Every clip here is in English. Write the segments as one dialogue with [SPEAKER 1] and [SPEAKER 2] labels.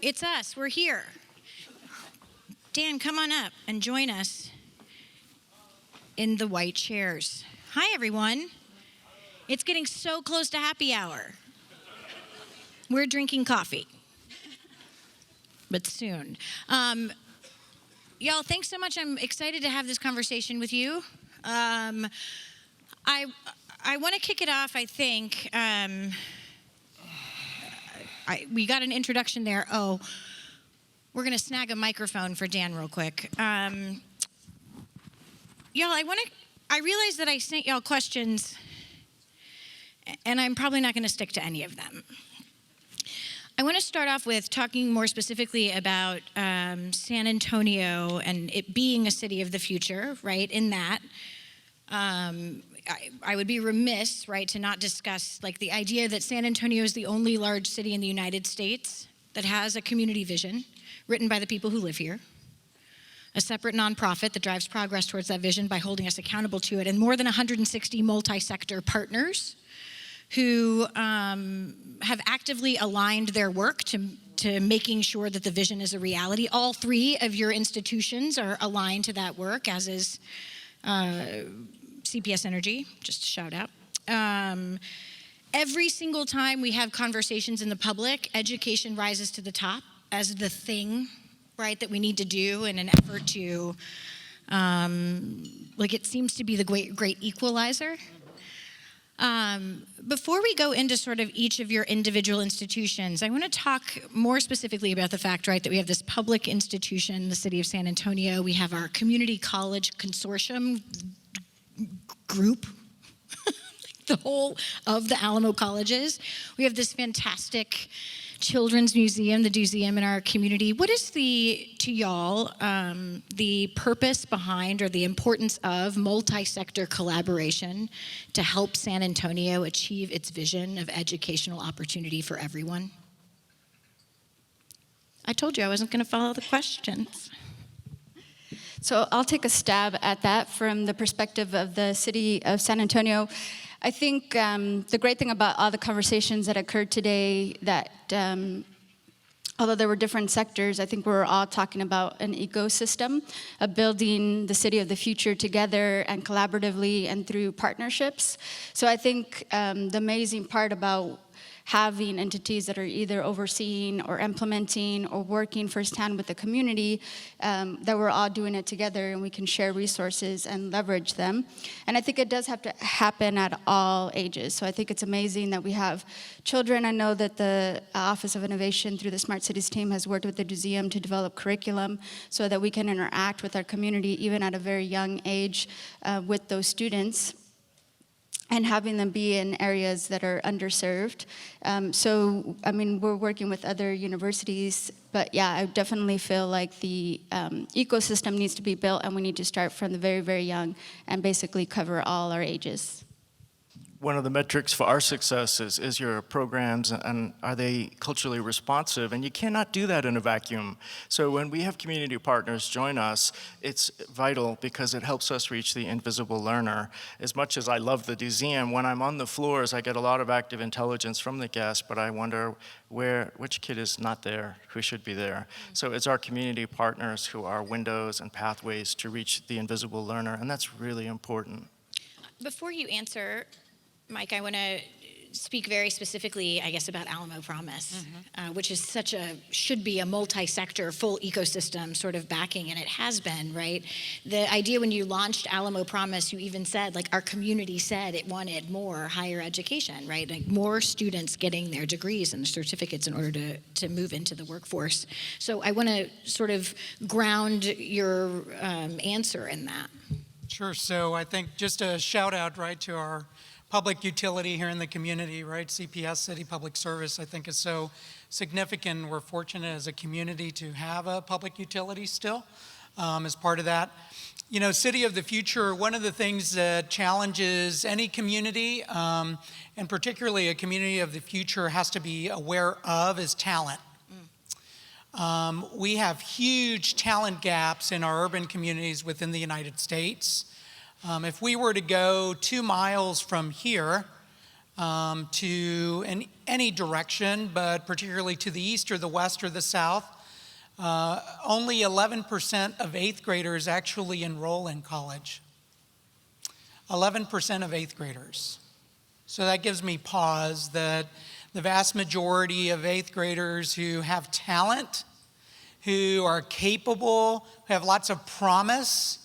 [SPEAKER 1] It's us. We're here. Dan, come on up and join us in the white chairs. Hi, everyone. It's getting so close to happy hour. We're drinking coffee, but soon. Y'all, thanks so much. I'm excited to have this conversation with you. I want to kick it off, I think. We got an introduction there. Oh, we're going to snag a microphone for Dan real quick. Y'all, I realize that I sent y'all questions, and I'm probably not going to stick to any of them. I want to start off with talking more specifically about San Antonio and it being a city of the future, right? In that, I would be remiss, right, to not discuss like the idea that San Antonio is the only large city in the United States that has a community vision written by the people who live here, a separate nonprofit that drives progress towards that vision by holding us accountable to it, and more than 160 multi-sector partners who have actively aligned their work to making sure that the vision is a reality. All three of your institutions are aligned to that work, as is CPS Energy, just a shout out. Every single time we have conversations in the public, education rises to the top as the thing, right, that we need to do in an effort to, it seems to be the great equalizer. Before we go into sort of each of your individual institutions, I want to talk more specifically about the fact, right, that we have this public institution, the city of San Antonio. We have our community college consortium group, the whole of the Alamo colleges. We have this fantastic children's museum, the DoSeum, in our community. What is to y'all, the purpose behind or the importance of multi-sector collaboration to help San Antonio achieve its vision of educational opportunity for everyone? I told you I wasn't going to follow the questions.
[SPEAKER 2] So I'll take a stab at that from the perspective of the city of San Antonio. I think the great thing about all the conversations that occurred today, that although there were different sectors, I think we're all talking about an ecosystem of building the city of the future together and collaboratively and through partnerships. So I think the amazing part about having entities that are either overseeing or implementing or working firsthand with the community, that we're all doing it together and we can share resources and leverage them. And I think it does have to happen at all ages. So I think it's amazing that we have children. I know that the Office of Innovation through the Smart Cities team has worked with the DoSeum to develop curriculum so that we can interact with our community even at a very young age with those students, and having them be in areas that are underserved. So, I mean, we're working with other universities, but yeah, I definitely feel like the ecosystem needs to be built and we need to start from the very, very young and basically cover all our ages.
[SPEAKER 3] One of the metrics for our success is your programs and are they culturally responsive? And you cannot do that in a vacuum. So when we have community partners join us, it's vital because it helps us reach the invisible learner. As much as I love the DoSeum, when I'm on the floors, I get a lot of active intelligence from the guests, but I wonder which kid is not there, who should be there. So it's our community partners who are windows and pathways to reach the invisible learner, and that's really important.
[SPEAKER 1] Before you answer, Mike, I want to speak very specifically, I guess, about Alamo Promise, which is should be a multi-sector, full ecosystem sort of backing, and it has been, right? The idea when you launched Alamo Promise, you even said, like, our community said it wanted more higher education, right? Like more students getting their degrees and certificates in order to move into the workforce. So I want to sort of ground your answer in that.
[SPEAKER 4] Sure, so I think just a shout out, right, to our public utility here in the community, right? CPS, City Public Service, I think is so significant. We're fortunate as a community to have a public utility still as part of that. You know, City of the Future, one of the things that challenges any community, and particularly a community of the future has to be aware of is talent. We have huge talent gaps in our urban communities within the United States. If we were to go 2 miles from here, to any direction, but particularly to the east or the west or the south. Only 11% of 8th graders actually enroll in college. 11% of 8th graders. So that gives me pause that the vast majority of 8th graders who have talent, who are capable, who have lots of promise,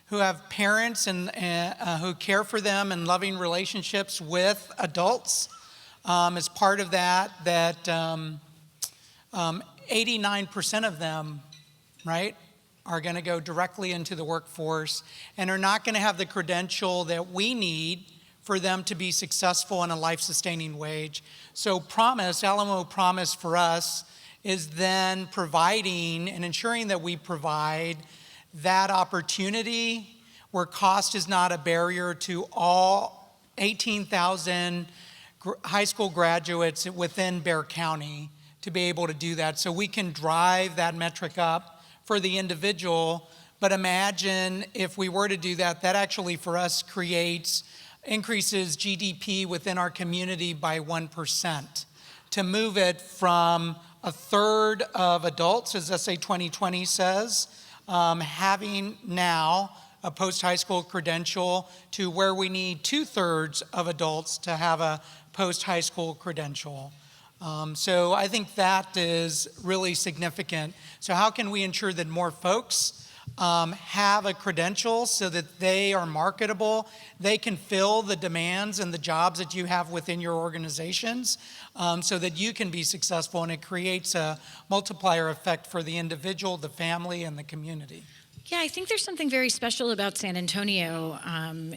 [SPEAKER 4] who have parents and who care for them and loving relationships with adults, as part of that 89% of them, right, are going to go directly into the workforce and are not going to have the credential that we need for them to be successful in a life-sustaining wage. So promise, Alamo promise for us is then providing and ensuring that we provide that opportunity where cost is not a barrier to all 18,000 high school graduates within Bexar County to be able to do that. So we can drive that metric up for the individual, but imagine if we were to do that, that actually for us increases GDP within our community by 1%. To move it from a third of adults, as SA 2020 says, having now a post-high school credential to where we need 2/3 of adults to have a post-high school credential. So I think that is really significant. So how can we ensure that more folks have a credential so that they are marketable, they can fill the demands and the jobs that you have within your organizations, so that you can be successful, and it creates a multiplier effect for the individual, the family, and the community.
[SPEAKER 1] Yeah, I think there's something very special about San Antonio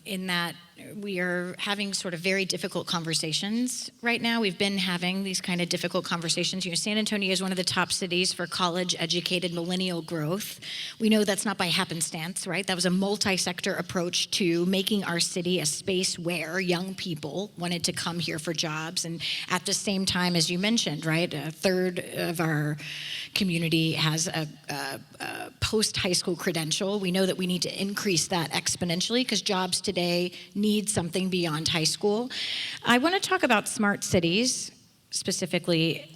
[SPEAKER 1] in that we are having sort of very difficult conversations right now. We've been having these kind of difficult conversations. You know, San Antonio is one of the top cities for college-educated millennial growth. We know that's not by happenstance, right? That was a multi-sector approach to making our city a space where young people wanted to come here for jobs. And at the same time, as you mentioned, right, a third of our community has a post-high school credential. We know that we need to increase that exponentially because jobs today need something beyond high school. I want to talk about smart cities, specifically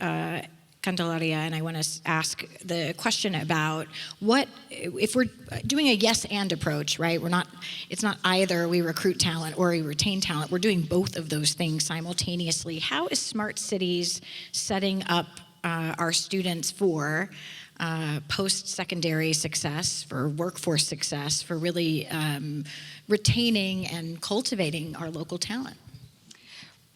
[SPEAKER 1] Candelaria, and I want to ask the question about what, if we're doing a yes and approach, right? It's not either we recruit talent or we retain talent. We're doing both of those things simultaneously. How is smart cities setting up our students for post-secondary success, for workforce success, for really retaining and cultivating our local talent?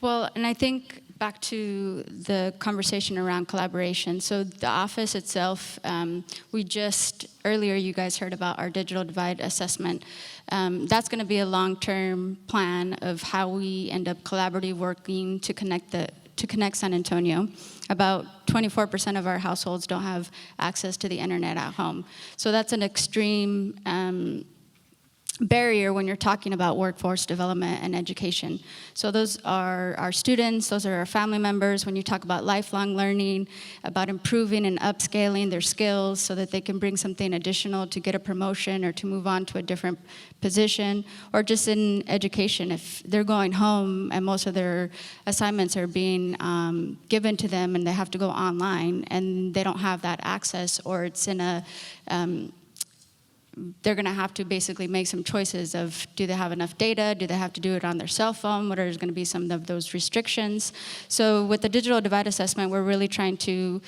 [SPEAKER 2] Well, and I think back to the conversation around collaboration. So the office itself, earlier you guys heard about our digital divide assessment. That's going to be a long-term plan of how we end up collaboratively working to connect San Antonio. About 24% of our households don't have access to the internet at home. So that's an extreme barrier when you're talking about workforce development and education. So those are our students, those are our family members. When you talk about lifelong learning, about improving and upscaling their skills so that they can bring something additional to get a promotion or to move on to a different position, or just in education, if they're going home and most of their assignments are being given to them and they have to go online and they don't have that access, or it's in a they're going to have to basically make some choices of, do they have enough data? Do they have to do it on their cell phone? What are going to be some of those restrictions? So with the digital divide assessment, we're really trying to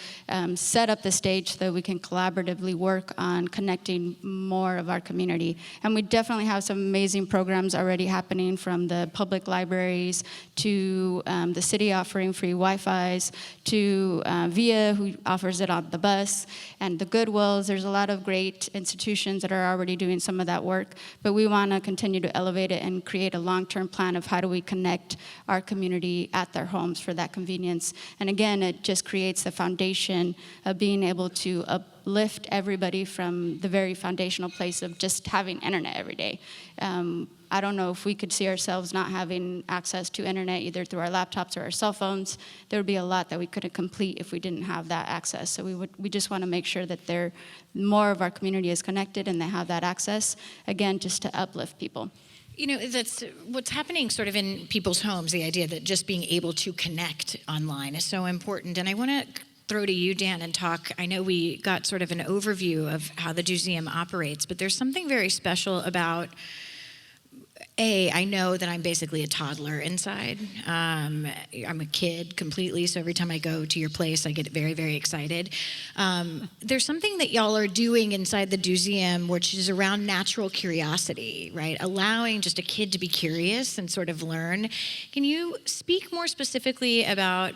[SPEAKER 2] set up the stage so that we can collaboratively work on connecting more of our community. And we definitely have some amazing programs already happening, from the public libraries to the city offering free Wi-Fi's to VIA, who offers it on the bus, and the Goodwills. There's a lot of great institutions that are already doing some of that work, but we want to continue to elevate it and create a long-term plan of how do we connect our community at their homes for that convenience. And again, it just creates the foundation of being able to uplift everybody from the very foundational place of just having internet every day. I don't know if we could see ourselves not having access to internet either through our laptops or our cell phones. There would be a lot that we couldn't complete if we didn't have that access. So we just want to make sure that more of our community is connected and they have that access, again, just to uplift people.
[SPEAKER 1] You know, that's what's happening sort of in people's homes, the idea that just being able to connect online is so important. And I want to throw to you, Dan, and talk. I know we got sort of an overview of how the DoSeum operates, but there's something very special about I know that I'm basically a toddler inside. I'm a kid completely, so every time I go to your place, I get very, very excited. There's something that y'all are doing inside the DoSeum, which is around natural curiosity, right? Allowing just a kid to be curious and sort of learn. Can you speak more specifically about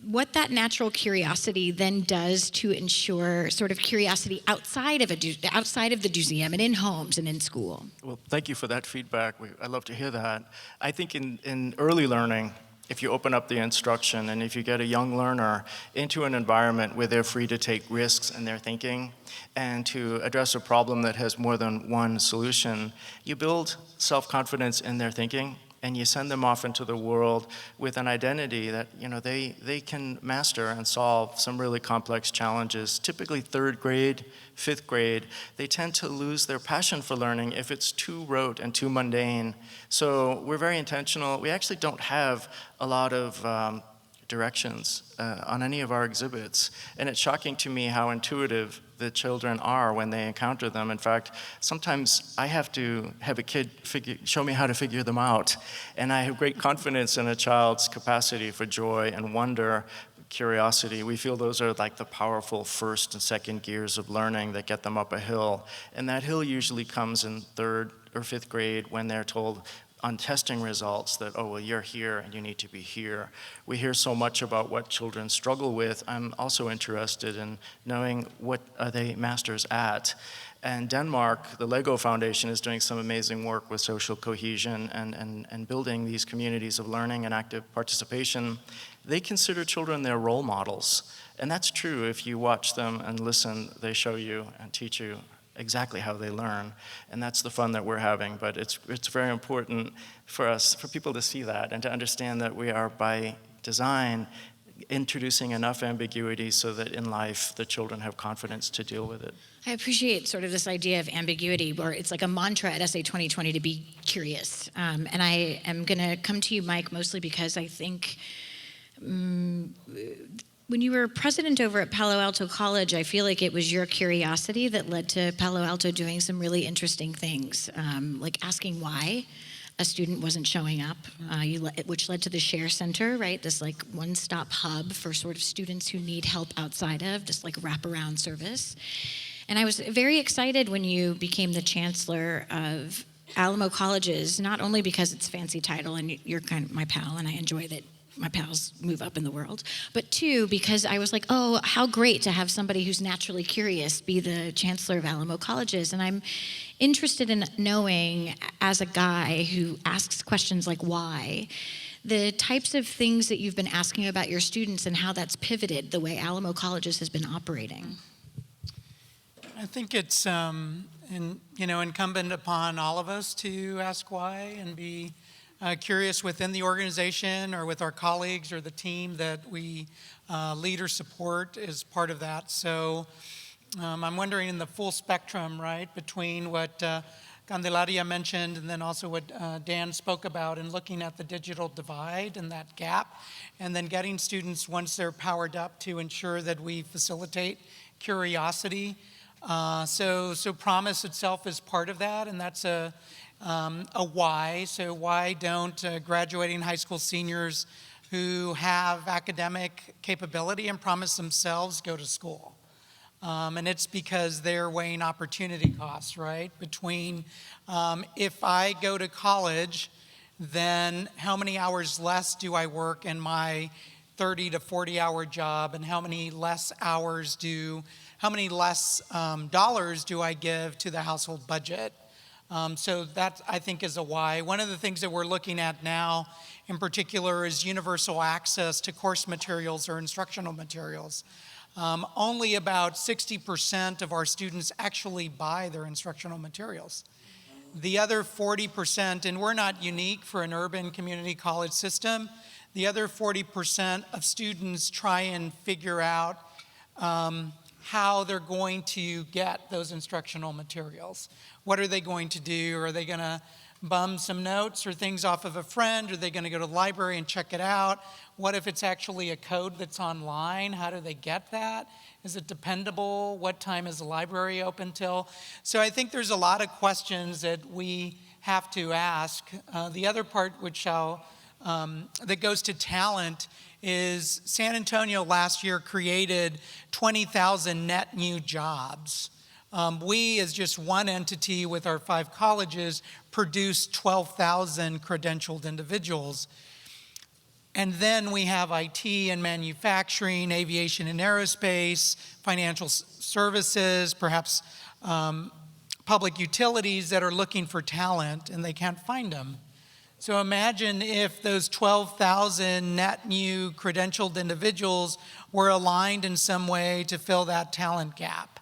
[SPEAKER 1] what that natural curiosity then does to ensure sort of curiosity outside of the DoSeum and in homes and in school?
[SPEAKER 3] Well, thank you for that feedback. I love to hear that. I think in early learning, if you open up the instruction and if you get a young learner into an environment where they're free to take risks in their thinking and to address a problem that has more than one solution, you build self-confidence in their thinking, and you send them off into the world with an identity that, you know, they can master and solve some really complex challenges. Typically third grade, fifth grade, they tend to lose their passion for learning if it's too rote and too mundane. So we're very intentional. We actually don't have a lot of directions on any of our exhibits. And it's shocking to me how intuitive the children are when they encounter them. In fact, sometimes I have to have a kid show me how to figure them out. And I have great confidence in a child's capacity for joy and wonder, curiosity. We feel those are like the powerful first and second gears of learning that get them up a hill. And that hill usually comes in third or fifth grade when they're told on testing results that, oh, well, you're here and you need to be here. We hear so much about what children struggle with. I'm also interested in knowing what are they masters at. And Denmark, the Lego Foundation, is doing some amazing work with social cohesion and building these communities of learning and active participation. They consider children their role models. And that's true. If you watch them and listen, they show you and teach you exactly how they learn, and that's the fun that we're having. But it's very important for us, for people to see that and to understand that we are, by design, introducing enough ambiguity so that in life the children have confidence to deal with it.
[SPEAKER 1] I appreciate sort of this idea of ambiguity, where it's like a mantra at SA 2020 to be curious. And I am going to come to you, Mike, mostly because I think when you were president over at Palo Alto College, I feel like it was your curiosity that led to Palo Alto doing some really interesting things, like asking why a student wasn't showing up, which led to the Share Center, right? This like one-stop hub for sort of students who need help outside of, this like wraparound service. And I was very excited when you became the chancellor of Alamo Colleges, not only because it's a fancy title and you're kind of my pal and I enjoy that my pals move up in the world, but two, because I was like, oh, how great to have somebody who's naturally curious be the chancellor of Alamo Colleges. And I'm interested in knowing, as a guy who asks questions like why, the types of things that you've been asking about your students and how that's pivoted the way Alamo Colleges has been operating.
[SPEAKER 4] I think it's incumbent upon all of us to ask why and be curious within the organization or with our colleagues or the team that we lead or support as part of that. So I'm wondering in the full spectrum, right, between what Candelaria mentioned and then also what Dan spoke about, and looking at the digital divide and that gap, and then getting students, once they're powered up, to ensure that we facilitate curiosity. So promise itself is part of that, and that's a why. So why don't graduating high school seniors who have academic capability and promise themselves go to school? And it's because they're weighing opportunity costs, right? Between if I go to college, then how many hours less do I work in my 30 to 40 hour job, and how many less dollars do I give to the household budget? So that, I think, is a why. One of the things that we're looking at now in particular is universal access to course materials or instructional materials. Only about 60% of our students actually buy their instructional materials. The other 40%, and we're not unique for an urban community college system, the other 40% of students try and figure out how they're going to get those instructional materials. What are they going to do? Are they going to bum some notes or things off of a friend? Are they going to go to the library and check it out? What if it's actually a code that's online? How do they get that? Is it dependable? What time is the library open till? So I think there's a lot of questions that we have to ask. The other part that goes to talent is San Antonio last year created 20,000 net new jobs. We, as just one entity with our 5 colleges, produced 12,000 credentialed individuals. And then we have IT and manufacturing, aviation and aerospace, financial services, perhaps public utilities that are looking for talent and they can't find them. So imagine if those 12,000 net new credentialed individuals were aligned in some way to fill that talent gap.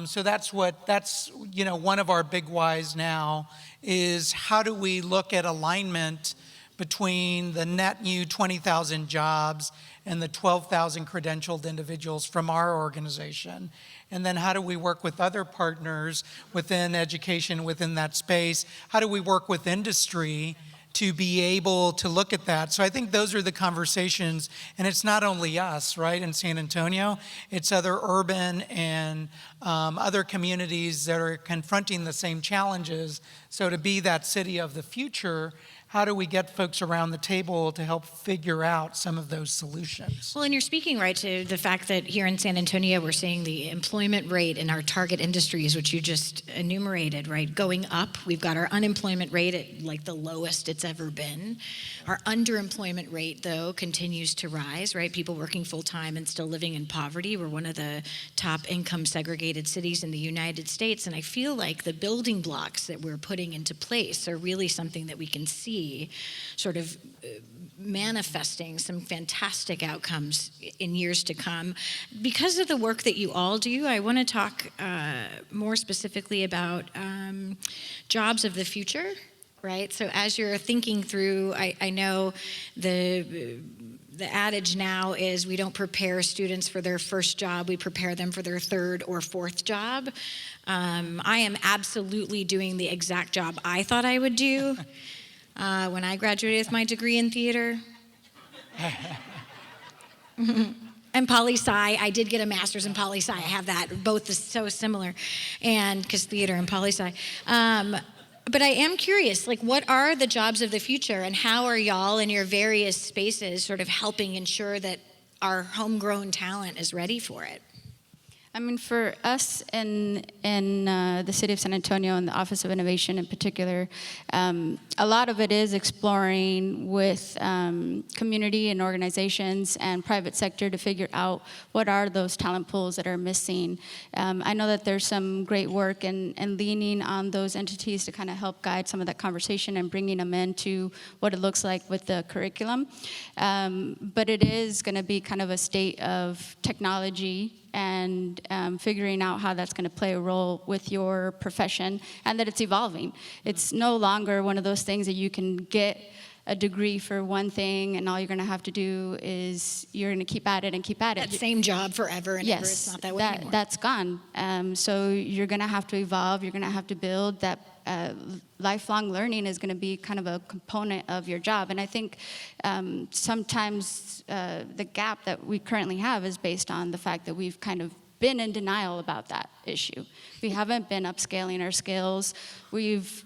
[SPEAKER 4] So that's one of our big whys now is how do we look at alignment between the net new 20,000 jobs and the 12,000 credentialed individuals from our organization? And then how do we work with other partners within education, within that space? How do we work with industry to be able to look at that? So I think those are the conversations, and it's not only us, right, in San Antonio, it's other urban and other communities that are confronting the same challenges. So to be that city of the future, how do we get folks around the table to help figure out some of those solutions?
[SPEAKER 1] Well, and you're speaking right to the fact that here in San Antonio, we're seeing the employment rate in our target industries, which you just enumerated, right, going up. We've got our unemployment rate at like the lowest it's ever been. Our underemployment rate, though, continues to rise, right? People working full-time and still living in poverty. We're one of the top income segregated cities in the United States, and I feel like the building blocks that we're putting into place are really something that we can see sort of manifesting some fantastic outcomes in years to come. Because of the work that you all do, I want to talk more specifically about jobs of the future, right? So as you're thinking through, I know the adage now is we don't prepare students for their first job, we prepare them for their third or fourth job. I am absolutely doing the exact job I thought I would do when I graduated with my degree in theater. And poli-sci, I did get a master's in poli-sci. I have that, both is so similar, and because theater and poli-sci. But I am curious, like, what are the jobs of the future, and how are y'all in your various spaces sort of helping ensure that our homegrown talent is ready for it?
[SPEAKER 2] I mean, for us in the city of San Antonio and the Office of Innovation in particular, a lot of it is exploring with community and organizations and private sector to figure out what are those talent pools that are missing. I know that there's some great work and leaning on those entities to kind of help guide some of that conversation and bringing them into what it looks like with the curriculum. But it is going to be kind of a state of technology and figuring out how that's going to play a role with your profession, and that it's evolving. It's no longer one of those things that you can get a degree for one thing and all you're going to have to do is you're going to keep at it and keep at it.
[SPEAKER 1] That same job forever and ever,
[SPEAKER 2] Yes,
[SPEAKER 1] it's not that way anymore.
[SPEAKER 2] That's gone. So you're going to have to evolve, you're going to have to build that. Lifelong learning is going to be kind of a component of your job. And I think sometimes the gap that we currently have is based on the fact that we've kind of been in denial about that issue. We haven't been upscaling our skills. We've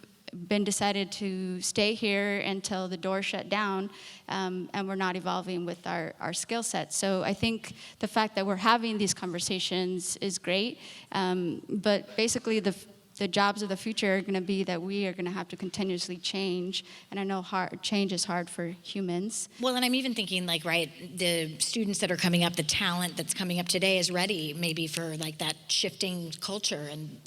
[SPEAKER 2] been decided to stay here until the door shut down, and we're not evolving with our skill set. So I think the fact that we're having these conversations is great, but basically the jobs of the future are going to be that we are going to have to continuously change, and I know change is hard for humans.
[SPEAKER 1] Well, and I'm even thinking, like, right, the students that are coming up, the talent that's coming up today is ready maybe for like that shifting culture, and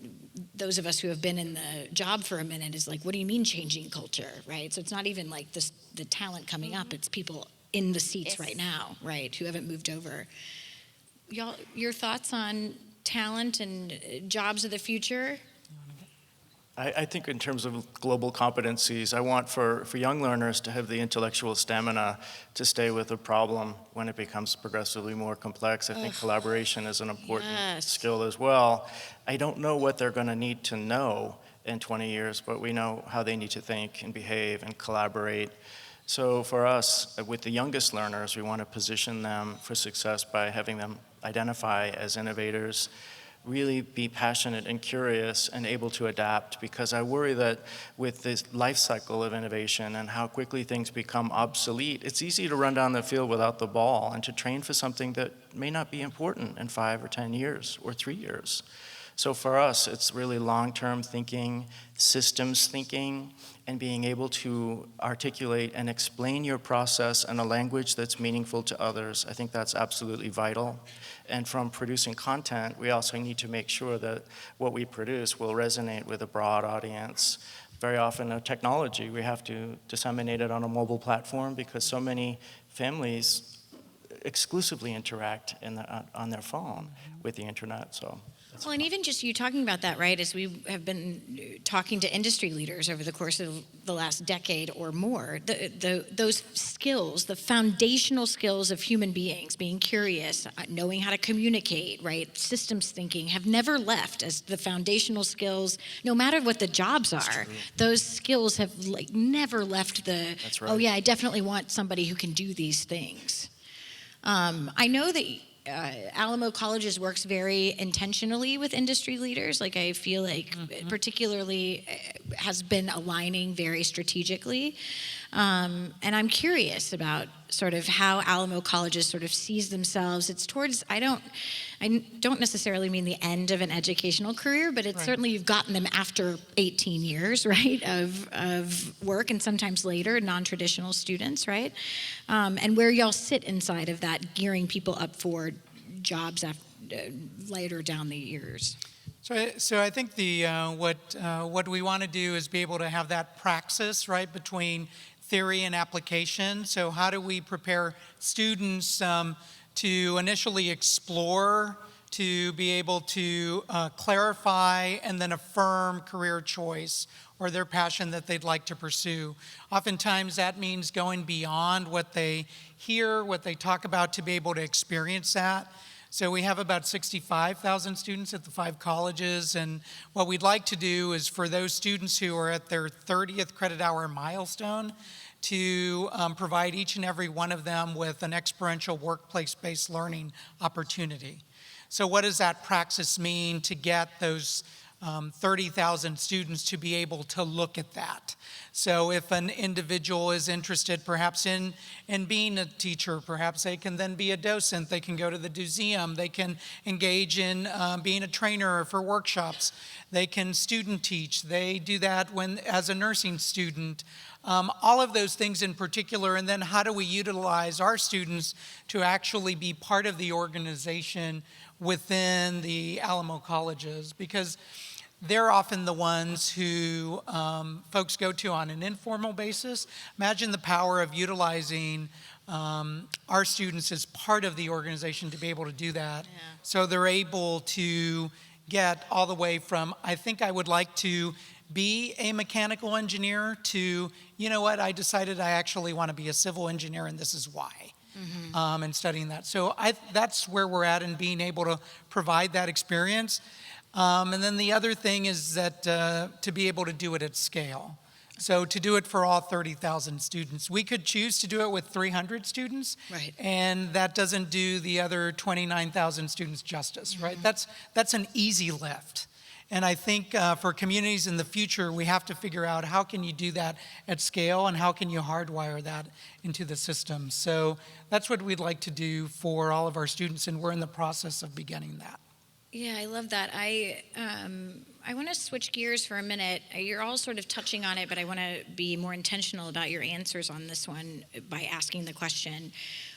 [SPEAKER 1] those of us who have been in the job for a minute is like, what do you mean changing culture, right? So it's not even like the talent coming up, it's people in the seats right now, right, who haven't moved over. Y'all, your thoughts on talent and jobs of the future?
[SPEAKER 3] I think in terms of global competencies, I want for young learners to have the intellectual stamina to stay with a problem when it becomes progressively more complex. I think collaboration is an important skill as well. I don't know what they're going to need to know in 20 years, but we know how they need to think and behave and collaborate. So for us, with the youngest learners, we want to position them for success by having them identify as innovators, really be passionate and curious and able to adapt, because I worry that with this life cycle of innovation and how quickly things become obsolete, it's easy to run down the field without the ball and to train for something that may not be important in 5 or 10 years or 3 years. So for us, it's really long-term thinking, systems thinking, and being able to articulate and explain your process in a language that's meaningful to others. I think that's absolutely vital. And from producing content, we also need to make sure that what we produce will resonate with a broad audience. Very often, technology, we have to disseminate it on a mobile platform because so many families exclusively interact on their phone with the internet. So.
[SPEAKER 1] Well, and even just you talking about that, right, as we have been talking to industry leaders over the course of the last decade or more, those skills, the foundational skills of human beings, being curious, knowing how to communicate, right, systems thinking, have never left as the foundational skills, no matter what the jobs are. Those skills have never left the,
[SPEAKER 3] That's right.
[SPEAKER 1] Oh yeah, I definitely want somebody who can do these things. I know that Alamo Colleges works very intentionally with industry leaders. Like I feel like particularly has been aligning very strategically. And I'm curious about sort of how Alamo Colleges sort of sees themselves. It's towards, I don't necessarily mean the end of an educational career, but it's certainly you've gotten them after 18 years, right, of work, and sometimes later, non-traditional students, right? And where y'all sit inside of that, gearing people up for jobs later down the years.
[SPEAKER 4] So I think what we want to do is be able to have that praxis, right, between theory and application. So how do we prepare students to initially explore, to be able to clarify and then affirm career choice or their passion that they'd like to pursue. Oftentimes that means going beyond what they hear, what they talk about, to be able to experience that. So we have about 65,000 students at the 5 colleges, and what we'd like to do is for those students who are at their 30th credit hour milestone to provide each and every one of them with an experiential workplace-based learning opportunity. So what does that praxis mean to get those 30,000 students to be able to look at that? So if an individual is interested perhaps in being a teacher, perhaps they can then be a docent, they can go to the DoSeum, they can engage in being a trainer for workshops, they can student teach, they do that as a nursing student. All of those things in particular, and then how do we utilize our students to actually be part of the organization within the Alamo colleges, because they're often the ones who folks go to on an informal basis. Imagine the power of utilizing our students as part of the organization to be able to do that. Yeah. So they're able to get all the way from, I think I would like to be a mechanical engineer, to, you know what, I decided I actually want to be a civil engineer and this is why. And studying that. So that's where we're at in being able to provide that experience. And then the other thing is that to be able to do it at scale. So to do it for all 30,000 students. We could choose to do it with 300 students,
[SPEAKER 1] right,
[SPEAKER 4] and that doesn't do the other 29,000 students justice, right? That's an easy lift. And I think for communities in the future, we have to figure out how can you do that at scale and how can you hardwire that into the system. So that's what we'd like to do for all of our students, and we're in the process of beginning that.
[SPEAKER 1] Yeah, I love that. I want to switch gears for a minute. You're all sort of touching on it, but I want to be more intentional about your answers on this one by asking the question.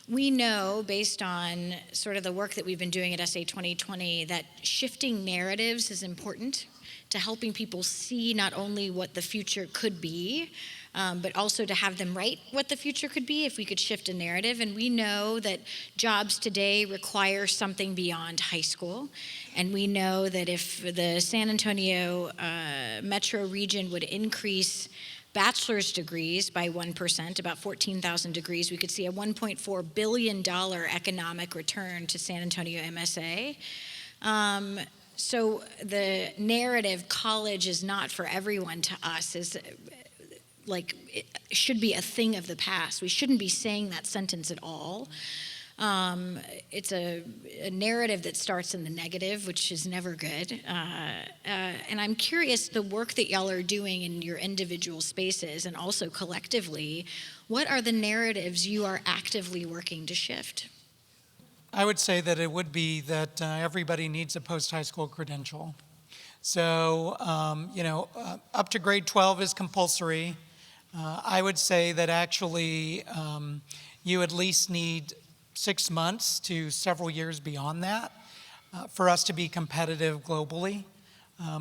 [SPEAKER 1] We know, based on sort of the work that we've been doing at SA 2020, that shifting narratives is important to helping people see not only what the future could be, but also to have them write what the future could be if we could shift a narrative. And we know that jobs today require something beyond high school. And we know that if the San Antonio metro region would increase bachelor's degrees by 1%, about 14,000 degrees, we could see a $1.4 billion economic return to San Antonio MSA. So the narrative, college is not for everyone, to us is like, it should be a thing of the past. We shouldn't be saying that sentence at all. It's a narrative that starts in the negative, which is never good. And I'm curious, the work that y'all are doing in your individual spaces and also collectively, what are the narratives you are actively working to shift?
[SPEAKER 4] I would say that it would be that everybody needs a post-high school credential. So, up to grade 12 is compulsory. I would say that actually you at least need 6 months to several years beyond that for us to be competitive globally.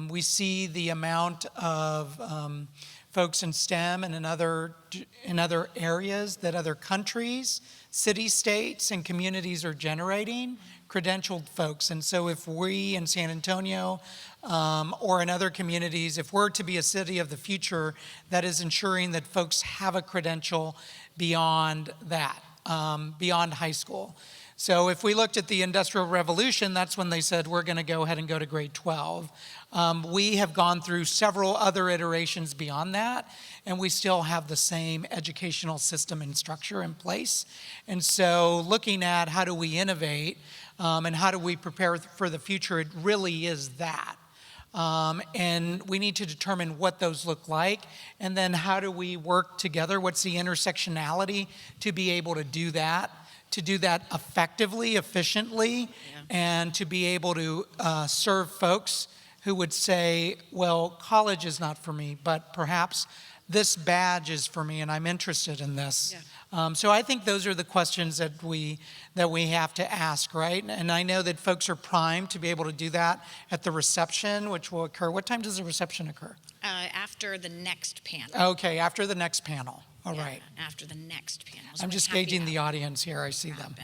[SPEAKER 4] We see the amount of folks in STEM and in other areas that other countries, cities, states, and communities are generating credentialed folks. And so if we in San Antonio or in other communities, if we're to be a city of the future, that is ensuring that folks have a credential beyond that, beyond high school. So if we looked at the Industrial Revolution, that's when they said we're going to go ahead and go to grade 12. We have gone through several other iterations beyond that, and we still have the same educational system and structure in place. And so looking at how do we innovate and how do we prepare for the future, it really is that. And we need to determine what those look like, and then how do we work together? What's the intersectionality to be able to do that effectively, efficiently, and to be able to serve folks who would say, well, college is not for me, but perhaps this badge is for me and I'm interested in this. Yeah. So I think those are the questions that we have to ask, right? And I know that folks are primed to be able to do that at the reception, which will occur. What time does the reception occur?
[SPEAKER 1] After the next panel.
[SPEAKER 4] Okay, after the next panel. All right.
[SPEAKER 1] After the next panel.
[SPEAKER 4] I'm just gauging the audience here. I see them.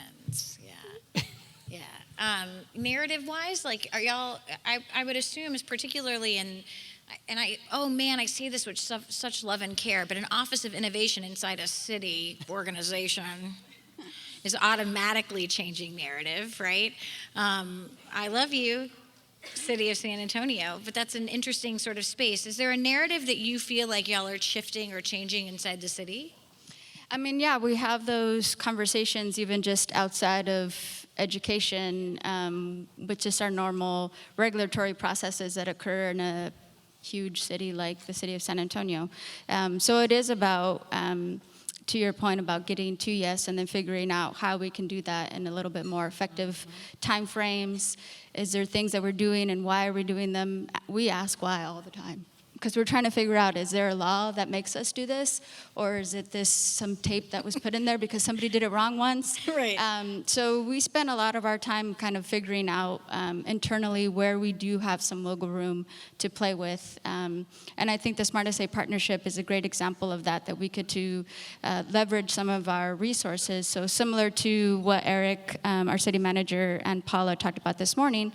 [SPEAKER 1] Yeah. Yeah. Narrative-wise, like, are y'all? I would assume, is particularly I say this with such love and care, but an Office of Innovation inside a city organization is automatically changing narrative, right? I love you, City of San Antonio, but that's an interesting sort of space. Is there a narrative that you feel like y'all are shifting or changing inside the city?
[SPEAKER 2] I mean, yeah, we have those conversations even just outside of education, with just our normal regulatory processes that occur in a huge city like the city of San Antonio. So it is about, to your point about getting to yes and then figuring out how we can do that in a little bit more effective time frames. Is there things that we're doing and why are we doing them? We ask why all the time. Because we're trying to figure out, is there a law that makes us do this? Or is it some tape that was put in there because somebody did it wrong once?
[SPEAKER 1] Right.
[SPEAKER 2] So we spend a lot of our time kind of figuring out internally where we do have some wiggle room to play with. And I think the Smart SA partnership is a great example of that we could leverage some of our resources. So similar to what Eric, our city manager, and Paula talked about this morning,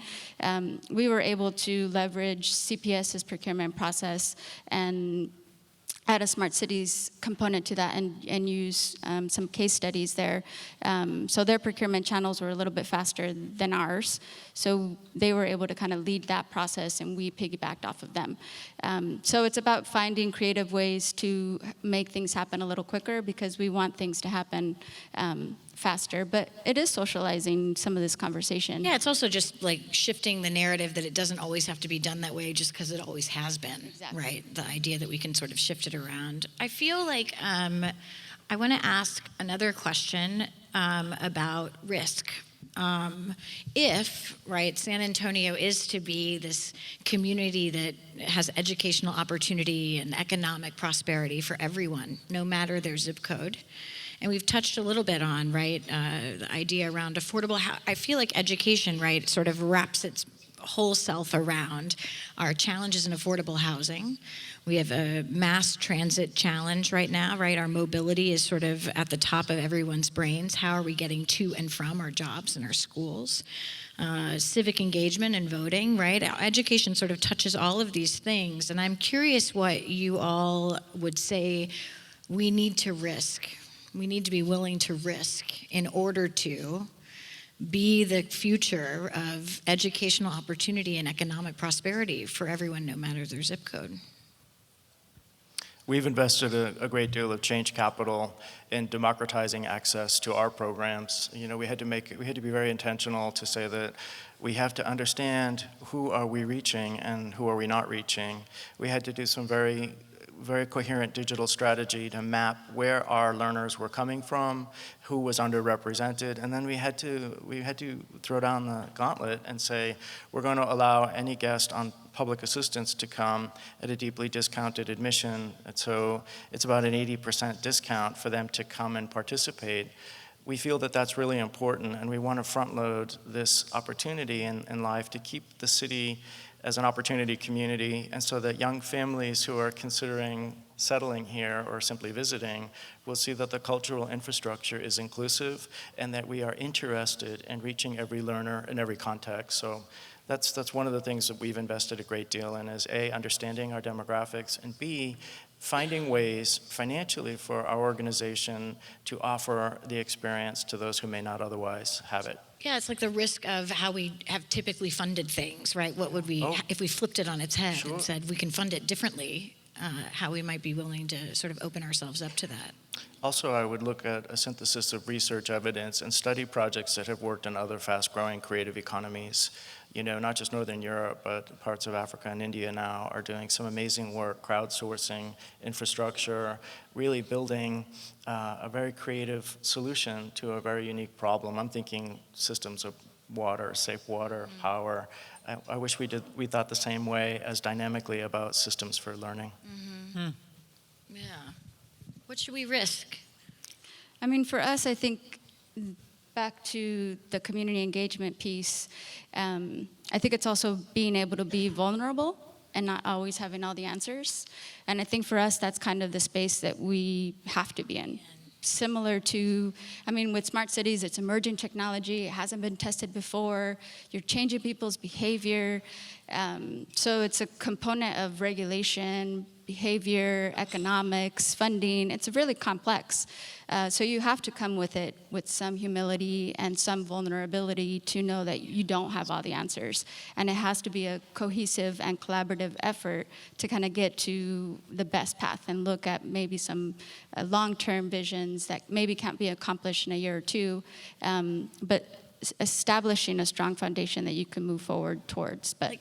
[SPEAKER 2] we were able to leverage CPS's procurement process and add a smart cities component to that and use some case studies there. So their procurement channels were a little bit faster than ours. So they were able to kind of lead that process and we piggybacked off of them. So it's about finding creative ways to make things happen a little quicker because we want things to happen faster, but it is socializing some of this conversation.
[SPEAKER 1] Yeah, it's also just like shifting the narrative that it doesn't always have to be done that way just because it always has been,
[SPEAKER 2] exactly.
[SPEAKER 1] Right? The idea that we can sort of shift it around. I feel like I want to ask another question about risk. If, right, San Antonio is to be this community that has educational opportunity and economic prosperity for everyone, no matter their zip code, and we've touched a little bit on, right, the idea around affordable housing. I feel like education, right, sort of wraps its whole self around our challenges in affordable housing. We have a mass transit challenge right now, right? Our mobility is sort of at the top of everyone's brains. How are we getting to and from our jobs and our schools? Civic engagement and voting, right? Education sort of touches all of these things. And I'm curious what you all would say we need to risk. We need to be willing to risk in order to be the future of educational opportunity and economic prosperity for everyone, no matter their zip code.
[SPEAKER 3] We've invested a great deal of change capital in democratizing access to our programs. You know, we had to be very intentional to say that we have to understand who are we reaching and who are we not reaching. We had to do some very coherent digital strategy to map where our learners were coming from, who was underrepresented, and then we had to throw down the gauntlet and say, we're going to allow any guest on public assistance to come at a deeply discounted admission. And so it's about an 80% discount for them to come and participate. We feel that that's really important, and we want to front load this opportunity in life to keep the city as an opportunity community, and so that young families who are considering settling here or simply visiting will see that the cultural infrastructure is inclusive and that we are interested in reaching every learner in every context. So that's one of the things that we've invested a great deal in, is A, understanding our demographics, and B, finding ways financially for our organization to offer the experience to those who may not otherwise have it.
[SPEAKER 1] Yeah, it's like the risk of how we have typically funded things, right? What would we, if we flipped it on its head and said we can fund it differently, how we might be willing to sort of open ourselves up to that.
[SPEAKER 3] Also, I would look at a synthesis of research evidence and study projects that have worked in other fast-growing creative economies. You know, not just Northern Europe, but parts of Africa and India now are doing some amazing work, crowdsourcing infrastructure, really building a very creative solution to a very unique problem. I'm thinking systems of water, safe water, power. I wish we thought the same way as dynamically about systems for learning.
[SPEAKER 1] Yeah. What should we risk?
[SPEAKER 2] I mean, for us, I think back to the community engagement piece, I think it's also being able to be vulnerable and not always having all the answers. And I think for us, that's kind of the space that we have to be in. Similar to, I mean, with smart cities, it's emerging technology. It hasn't been tested before. You're changing people's behavior. So it's a component of regulation, behavior, economics, funding. It's really complex. So you have to come with it with some humility and some vulnerability to know that you don't have all the answers. And it has to be a cohesive and collaborative effort to kind of get to the best path and look at maybe some long-term visions that maybe can't be accomplished in a year or two, but establishing a strong foundation that you can move forward towards. But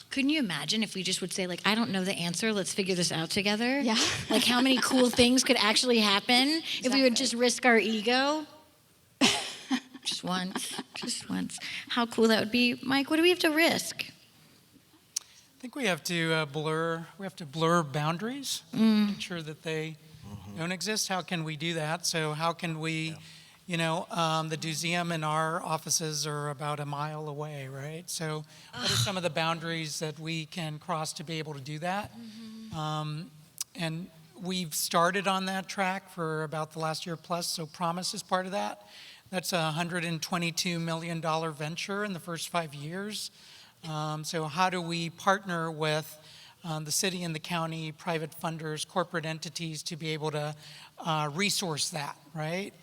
[SPEAKER 1] couldn't you imagine if we just would say, like, I don't know the answer, let's figure this out together?
[SPEAKER 2] Yeah.
[SPEAKER 1] Like, how many cool things could actually happen if we would just risk our ego? Just once. How cool that would be. Mike, what do we have to risk?
[SPEAKER 4] I think we have to blur boundaries, make sure that they don't exist. How can we do that? So how can we, the DoSeum in our offices are about a mile away, right? So what are some of the boundaries that we can cross to be able to do that? And we've started on that track for about the last year plus, so Promise is part of that. That's a $122 million venture in the first 5 years. So how do we partner with the city and the county, private funders, corporate entities to be able to resource that, right?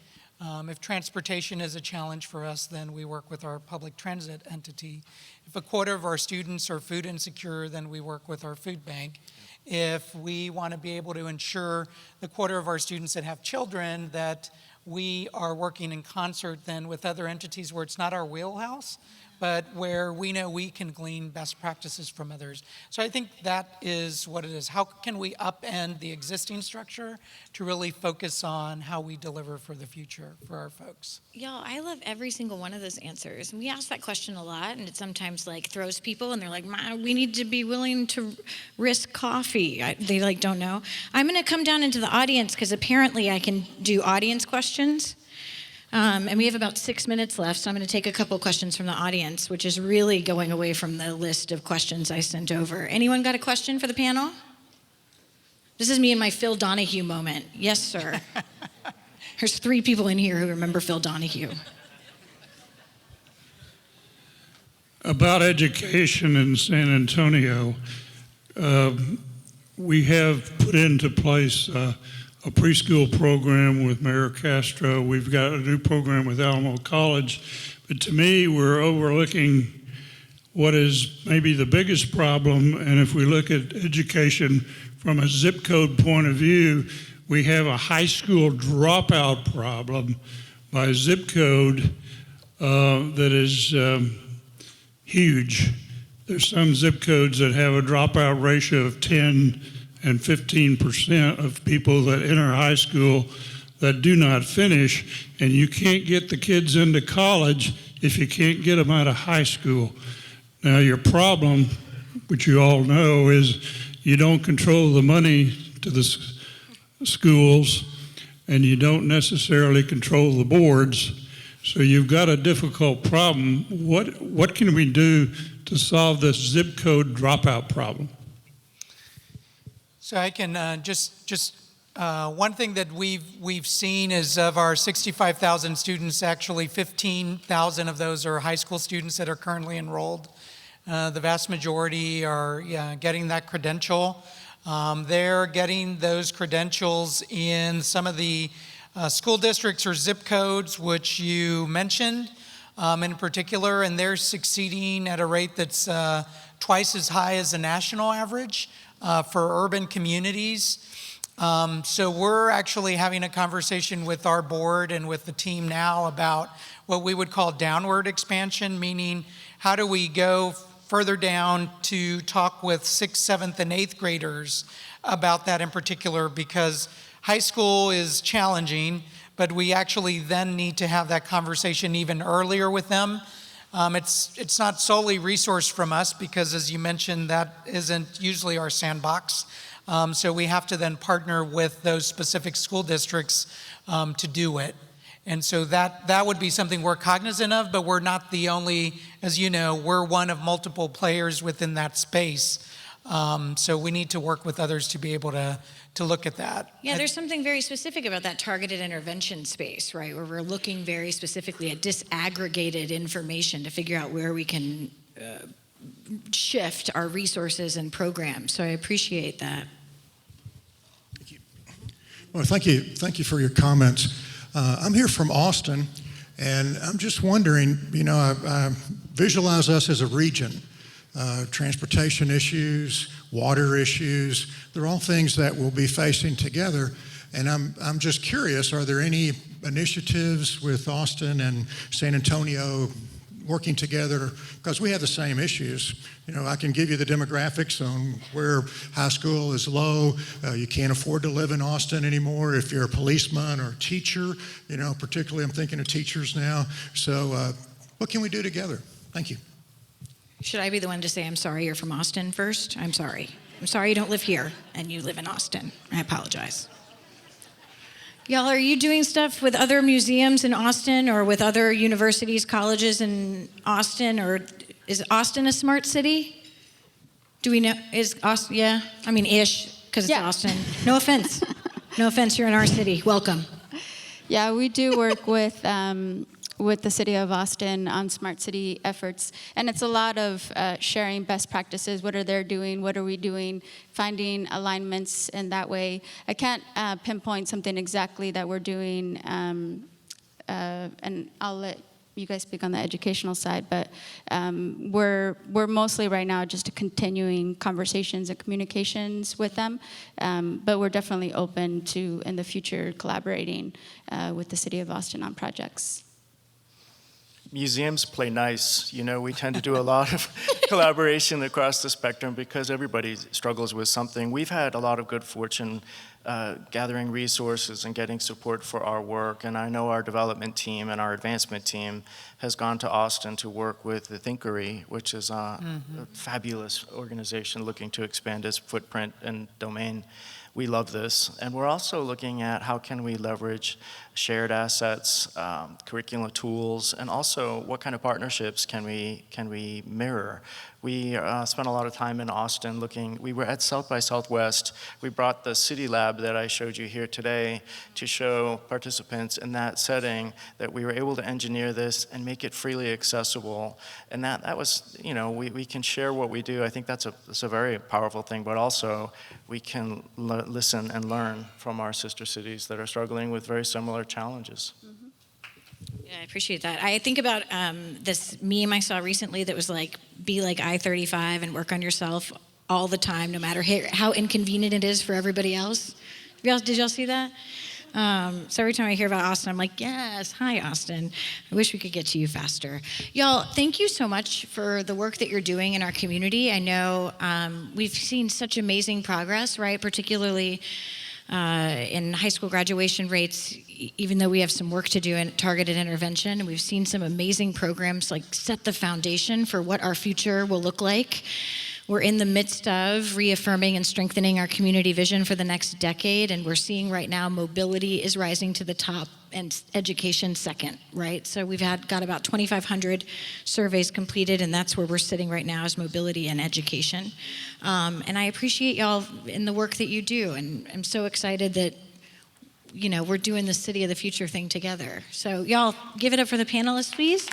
[SPEAKER 4] If transportation is a challenge for us, then we work with our public transit entity. If a quarter of our students are food insecure, then we work with our food bank. If we want to be able to ensure the quarter of our students that have children, that we are working in concert then with other entities where it's not our wheelhouse, but where we know we can glean best practices from others. So I think that is what it is. How can we upend the existing structure to really focus on how we deliver for the future for our folks?
[SPEAKER 1] Y'all, I love every single one of those answers. And we ask that question a lot, and it sometimes throws people, and they're like, we need to be willing to risk coffee. They don't know. I'm gonna come down into the audience because apparently I can do audience questions. And we have about 6 minutes left, so I'm going to take a couple questions from the audience, which is really going away from the list of questions I sent over. Anyone got a question for the panel? This is me in my Phil Donahue moment. Yes, sir. There's 3 people in here who remember Phil Donahue.
[SPEAKER 5] About education in San Antonio, we have put into place a preschool program with Mayor Castro. We've got a new program with Alamo College. But to me, we're overlooking what is maybe the biggest problem. And if we look at education from a zip code point of view, we have a high school dropout problem by zip code that is huge. There's some zip codes that have a dropout ratio of 10 and 15% of people that enter high school that do not finish, and you can't get the kids into college if you can't get them out of high school. Now, your problem, which you all know, is you don't control the money to the schools, and you don't necessarily control the boards. So you've got a difficult problem. What can we do to solve this zip code dropout problem?
[SPEAKER 4] So I can one thing that we've seen is of our 65,000 students, actually 15,000 of those are high school students that are currently enrolled. The vast majority are getting that credential. They're getting those credentials in some of the school districts or zip codes, which you mentioned in particular, and they're succeeding at a rate that's twice as high as the national average for urban communities. So we're actually having a conversation with our board and with the team now about what we would call downward expansion, meaning how do we go further down to talk with 6th, 7th, and 8th graders about that in particular, because high school is challenging, but we actually then need to have that conversation even earlier with them. It's not solely resourced from us because, as you mentioned, that isn't usually our sandbox. So we have to then partner with those specific school districts to do it. And so that would be something we're cognizant of, but we're not the only, as you know, we're one of multiple players within that space. So we need to work with others to be able to look at that.
[SPEAKER 1] Yeah, there's something very specific about that targeted intervention space, right? Where we're looking very specifically at disaggregated information to figure out where we can shift our resources and programs. So I appreciate that.
[SPEAKER 6] Thank you. Well, thank you for your comments. I'm here from Austin, and I'm just wondering, I visualize us as a region. Transportation issues, water issues, they're all things that we'll be facing together. And I'm just curious, are there any initiatives with Austin and San Antonio working together? Because we have the same issues. I can give you the demographics on where high school is low. You can't afford to live in Austin anymore if you're a policeman or a teacher. Particularly I'm thinking of teachers now. So what can we do together? Thank you.
[SPEAKER 1] Should I be the one to say, I'm sorry you're from Austin first? I'm sorry. I'm sorry you don't live here and you live in Austin. I apologize. Y'all, are you doing stuff with other museums in Austin or with other universities, colleges in Austin? Or is Austin a smart city? Do we know? Is Austin, yeah? I mean, ish, because it's Austin. No offense. No offense, you're in our city. Welcome.
[SPEAKER 2] Yeah, we do work with the city of Austin on smart city efforts. And it's a lot of sharing best practices. What are they doing? What are we doing? Finding alignments in that way. I can't pinpoint something exactly that we're doing, and I'll let you guys speak on the educational side, but we're mostly right now just continuing conversations and communications with them, but we're definitely open to, in the future, collaborating with the city of Austin on projects.
[SPEAKER 3] Museums play nice. We tend to do a lot of collaboration across the spectrum because everybody struggles with something. We've had a lot of good fortune gathering resources and getting support for our work. And I know our development team and our advancement team has gone to Austin to work with the Thinkery, which is a fabulous organization looking to expand its footprint and domain. we love this. And we're also looking at how can we leverage shared assets, curriculum tools, and also what kind of partnerships can we mirror. We spent a lot of time in Austin looking. We were at South by Southwest. We brought the City Lab that I showed you here today to show participants in that setting that we were able to engineer this and make it freely accessible. And that was, you know, we can share what we do. I think that's a very powerful thing, but also we can listen and learn from our sister cities that are struggling with very similar challenges.
[SPEAKER 1] Yeah, I appreciate that. I think about this meme I saw recently that was like, be like I-35 and work on yourself all the time, no matter how inconvenient it is for everybody else. Did y'all see that? So every time I hear about Austin, I'm like, yes, hi, Austin. I wish we could get to you faster. Y'all, thank you so much for the work that you're doing in our community. I know we've seen such amazing progress, right, particularly in high school graduation rates, even though we have some work to do in targeted intervention. And we've seen some amazing programs like set the foundation for what our future will look like. We're in the midst of reaffirming and strengthening our community vision for the next decade, and we're seeing right now mobility is rising to the top and education second, right? So we've got about 2,500 surveys completed, and that's where we're sitting right now is mobility and education. And I appreciate y'all in the work that you do, and I'm so excited that, you know, we're doing the City of the Future thing together. So y'all give it up for the panelists, please.